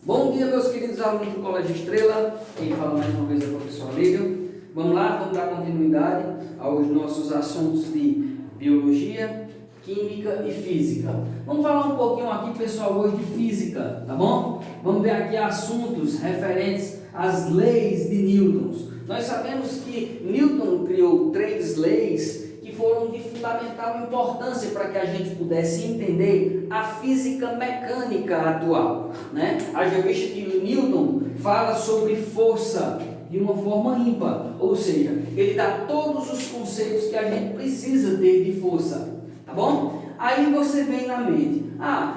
Bom dia, meus queridos alunos do Colégio Estrela. Quem fala mais uma vez é o professor Alívio. Vamos lá, vamos dar continuidade aos nossos assuntos de biologia, química e física. Vamos falar um pouquinho aqui, pessoal, hoje de física, tá bom? Vamos ver aqui assuntos referentes às leis de Newton. Nós sabemos que Newton criou 3 leis que foram de fundamental importância para que a gente pudesse entender a física mecânica atual, né? Haja visto que Newton fala sobre força de uma forma ímpar, ou seja, ele dá todos os conceitos que a gente precisa ter de força, tá bom? Aí você vem na mente,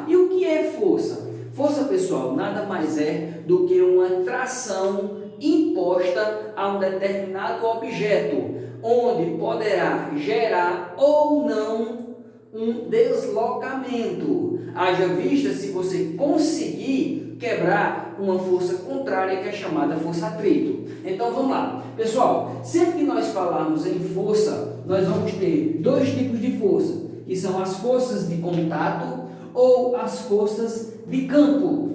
e o que é força? Força, pessoal, nada mais é do que uma tração imposta a um determinado objeto, onde poderá gerar ou não um deslocamento. Haja vista se você conseguir quebrar uma força contrária, que é chamada força atrito. Então vamos lá, pessoal, sempre que nós falarmos em força, nós vamos ter 2 tipos de força, que são as forças de contato ou as forças de campo.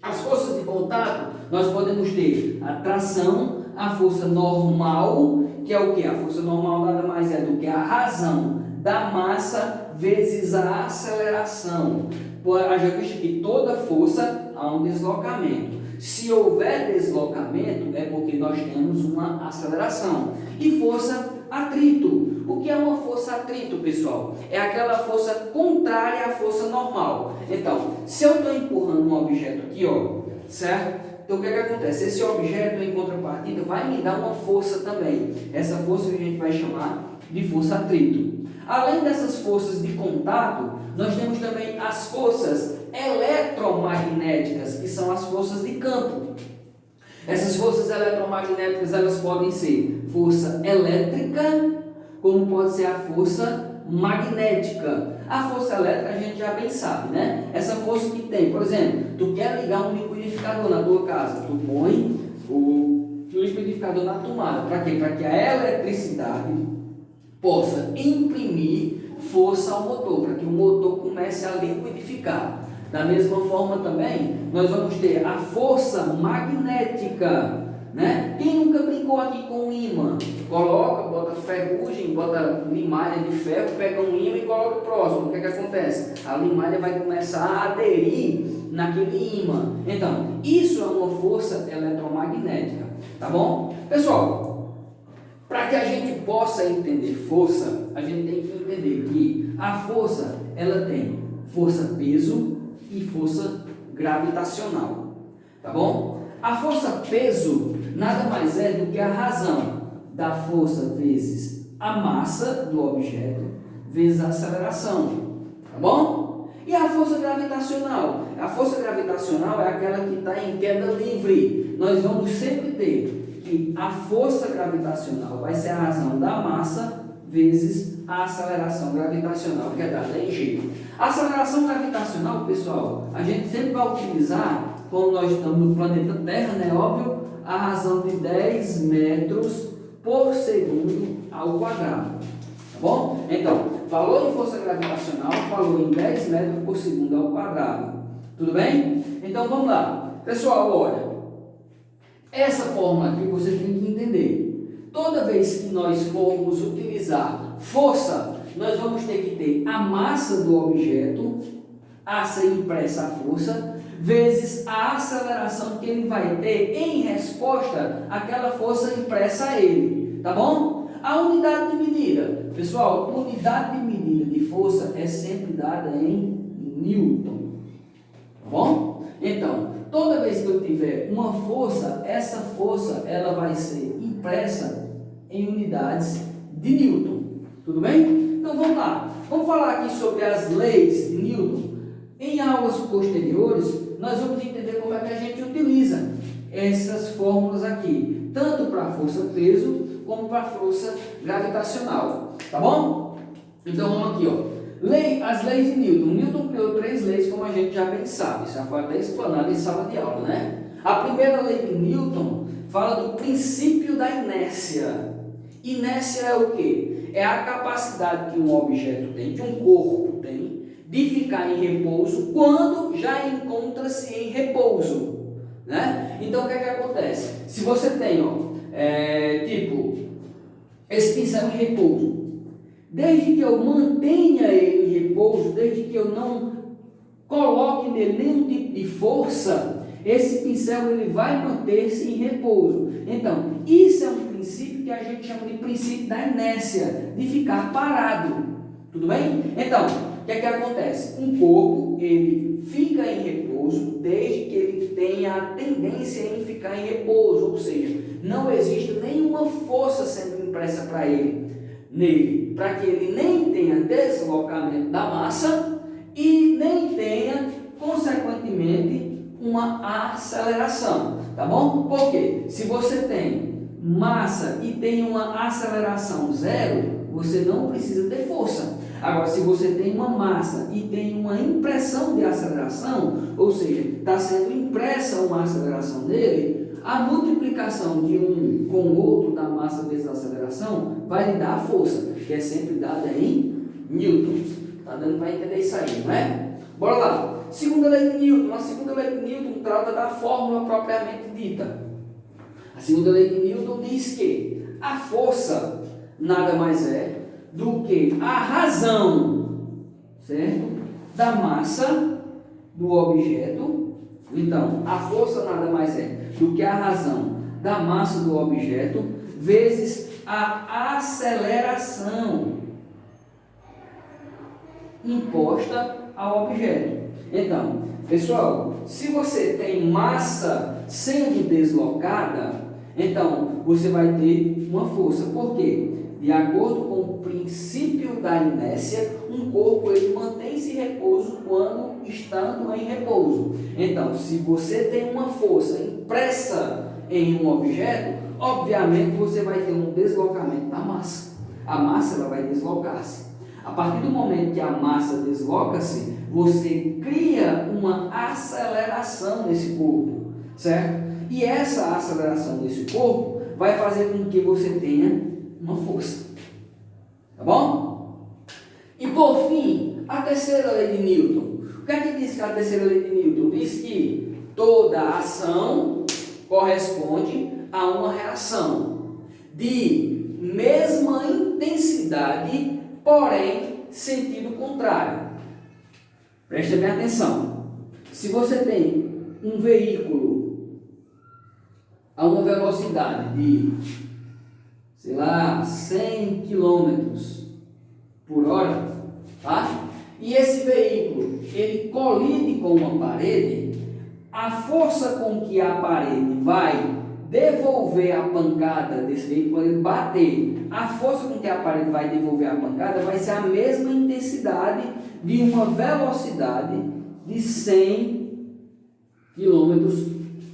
As forças de contato, nós podemos ter a tração, a força normal, que é o que? A força normal nada mais é do que a razão da massa vezes a aceleração. Haja visto que toda força há um deslocamento. Se houver deslocamento, é porque nós temos uma aceleração. E força atrito. O que é uma força atrito, pessoal? É aquela força contrária à força normal. Então, se eu estou empurrando um objeto aqui, certo? Então, o que acontece? Esse objeto, em contrapartida, vai me dar uma força também. Essa força a gente vai chamar de força atrito. Além dessas forças de contato, nós temos também as forças eletromagnéticas, que são as forças de campo. Essas forças eletromagnéticas, elas podem ser força elétrica, como pode ser a força magnética. A força elétrica a gente já bem sabe, né? Essa força que tem, por exemplo, tu quer ligar um liquidificador na tua casa, tu põe o liquidificador na tomada. Para quê? Para que a eletricidade possa imprimir força ao motor, para que o motor comece a liquidificar. Da mesma forma também, nós vamos ter a força magnética, né? Quem nunca brincou aqui com um ímã? Coloca, bota ferrugem, bota limalha de ferro, pega um ímã e coloca próximo. O que acontece? A limalha vai começar a aderir naquele ímã. Então, isso é uma força eletromagnética, tá bom? Pessoal, para que a gente possa entender força, a gente tem que entender que a força, ela tem força peso e força gravitacional, tá bom? A força peso nada mais é do que a razão da força vezes a massa do objeto vezes a aceleração, tá bom? E a força gravitacional? A força gravitacional é aquela que está em queda livre. Nós vamos sempre ter que a força gravitacional vai ser a razão da massa vezes a aceleração gravitacional, que é dada em G. A aceleração gravitacional, pessoal, a gente sempre vai utilizar, quando nós estamos no planeta Terra, né? Óbvio, a razão de 10 metros por segundo ao quadrado. Tá bom? Então, falou em força gravitacional, falou em 10 metros por segundo ao quadrado. Tudo bem? Então, vamos lá. Pessoal, olha, essa fórmula aqui você tem que entender. Toda vez que nós formos utilizar força, nós vamos ter que ter a massa do objeto a ser impressa a força, vezes a aceleração que ele vai ter em resposta àquela força impressa a ele, tá bom? A unidade de medida, pessoal, a unidade de medida de força é sempre dada em Newton, tá bom? Então, toda vez que eu tiver uma força, essa força ela vai ser impressa em unidades de Newton, tudo bem? Então vamos lá, vamos falar aqui sobre as leis de Newton. Em aulas posteriores, nós vamos entender como é que a gente utiliza essas fórmulas aqui, tanto para a força-peso, como para a força gravitacional, tá bom? Então vamos aqui, as leis de Newton. Newton criou 3 leis, como a gente já bem sabe, isso já foi até explanado em sala de aula, né? A primeira lei de Newton fala do princípio da inércia. Inércia é o quê? É a capacidade que um objeto tem, que um corpo tem, de ficar em repouso quando já encontra-se em repouso, né? Então o que é que acontece? Se você tem, tipo, esse pincel em repouso, desde que eu mantenha ele em repouso, desde que eu não coloque nele nenhum tipo de força, esse pincel ele vai manter-se em repouso. Então, isso é um princípio que a gente chama de princípio da inércia, de ficar parado. Tudo bem? Então, o que é que acontece? Um corpo, ele fica em repouso desde que ele tenha a tendência em ficar em repouso, ou seja, não existe nenhuma força sendo impressa para ele, nele, para que ele nem tenha deslocamento da massa e nem tenha, consequentemente, uma aceleração, tá bom? Porque se você tem massa e tem uma aceleração zero, você não precisa ter força. Agora, se você tem uma massa e tem uma impressão de aceleração, ou seja, está sendo impressa uma aceleração dele, a multiplicação de um com o outro da massa vezes a aceleração vai lhe dar a força, que é sempre dada em newtons. Está dando para entender isso aí, não é? Bora lá. Segunda lei de Newton. A segunda lei de Newton trata da fórmula propriamente dita. A segunda lei de Newton diz que a força nada mais é do que a razão, certo? Da massa do objeto. Então, a força nada mais é do que a razão da massa do objeto vezes a aceleração imposta ao objeto. Então, pessoal, se você tem massa sendo deslocada, então você vai ter uma força. Por quê? De acordo com o princípio da inércia, um corpo ele mantém-se em repouso quando estando em repouso. Então, se você tem uma força impressa em um objeto, obviamente você vai ter um deslocamento da massa. A massa ela vai deslocar-se. A partir do momento que a massa desloca-se, você cria uma aceleração nesse corpo, certo? E essa aceleração desse corpo vai fazer com que você tenha uma força, tá bom? E por fim, a terceira lei de Newton. O que é que diz que a terceira lei de Newton? Diz que toda ação corresponde a uma reação de mesma intensidade, porém sentido contrário. Preste bem atenção. Se você tem um veículo a uma velocidade de, sei lá, 100 km por hora, tá? E esse veículo, ele colide com uma parede, a força com que a parede vai devolver a pancada desse veículo, quando ele bater, a força com que a parede vai devolver a pancada vai ser a mesma intensidade de uma velocidade de 100 km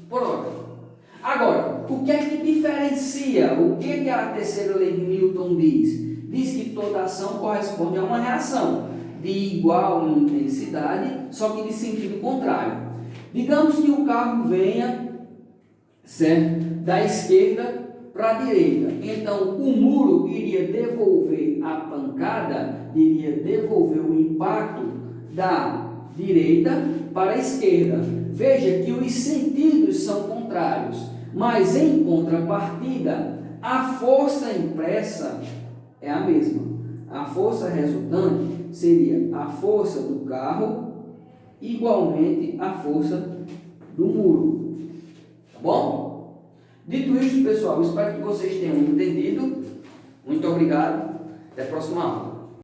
por hora. Agora, o que é que diferencia? O que é que a terceira lei de Newton diz? Diz que toda ação corresponde a uma reação de igual intensidade, só que de sentido contrário. Digamos que o carro venha, certo, da esquerda para a direita. Então, o muro iria devolver a pancada, iria devolver o impacto da direita para a esquerda. Veja que os sentidos são contrários, mas em contrapartida, a força impressa é a mesma. A força resultante seria a força do carro igualmente a força do muro. Tá bom? Dito isso, pessoal, espero que vocês tenham entendido. Muito obrigado. Até a próxima aula.